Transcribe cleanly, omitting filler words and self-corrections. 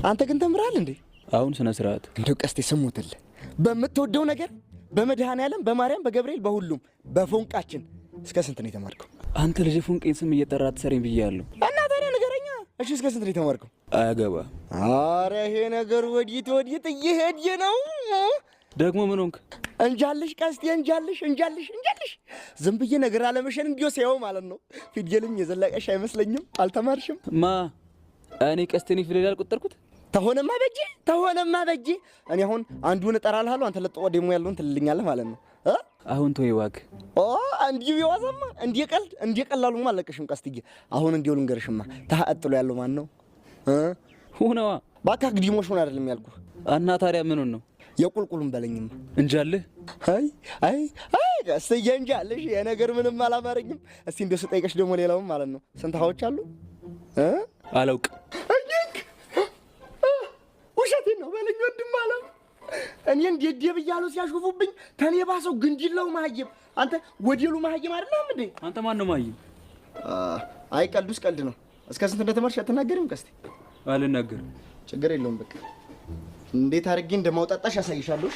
አንተ ግን ተምራል እንዴ? አሁን ስነ ስርዓት እንደው ቀስቴ ስሙትል በመተወደው ነገር በመድኃኔዓለም በማርያም በገብርኤል በሁሉም በፎንቃችን እስከ ስንት ነው የተማርከው? አንተ ልጅ ፎንቄን ስም እየጠራ ትሰረኝ ብያለሁ። እና ታዲያ ንገረኛ። እሺ እስከ ስንት ነው የተማርከው? አያገባ። ኧረ ይሄ ነገር ወዲት እየሄደ ነው። ደግሞ ምን ሆንክ? እንጃልሽ ቀስቴ እንጃልሽ ዝም ብዬ ነገር አለመሸን እንዲው ሲያው ማለት ነው። ፊደልም የዘለቀሽ አይመስለኝም። አልተማርሽም? ማ እኔ ቀስቴን ፊደል ያልቆጠርኩት ተሆነማ በጄ እኔ አሁን አንዱን እጠራልሃለሁ አንተ ለጥቆ ደሞ ያለውን ትልልኛለህ ማለት ነው። አሁን ተወይ እባክህ። እንዲው ይዋዛማ እንዲህ ቀላሉማ አለቀሽም ቀስትዬ። አሁን እንዲው ልንገርሽማ ታጥሎ ያለው ማን ነው? ሁነዋ ባካ ግዲሞሽ ሆነ አይደለም ያልኩህ። እና ታዲያ ምን ነው? የቁልቁሉን በለኝማ እንጃልህ። አይ ቀስትዬ እንጃልሽ። የነገር ምንም አላማረኝም። እስቲ እንደው ስጠይቀሽ ደግሞ ሌላውን ማለት ነው ስንት ሀዎች አሉ? አላውቅ ውሸቴን ነው በለኝ ወንድም አለም። እኔ እንዴት ብያለሁ ሲያሾፉብኝ ተኔ ባሰው ግንጅላው ማህየም። አንተ ወዲሉ ማህየም አይደለም እንዴ? አንተ ማን ነው ማህየም? አይ ቀልዱስ ቀልድ ነው። እስከ ስንት እንደተማርሽ አትናገሪም ቀስቴ? አልናገርም። ችግር የለውም በቃ እንዴት አድርጌ እንደማውጣጣሽ ያሳይሻለሁ።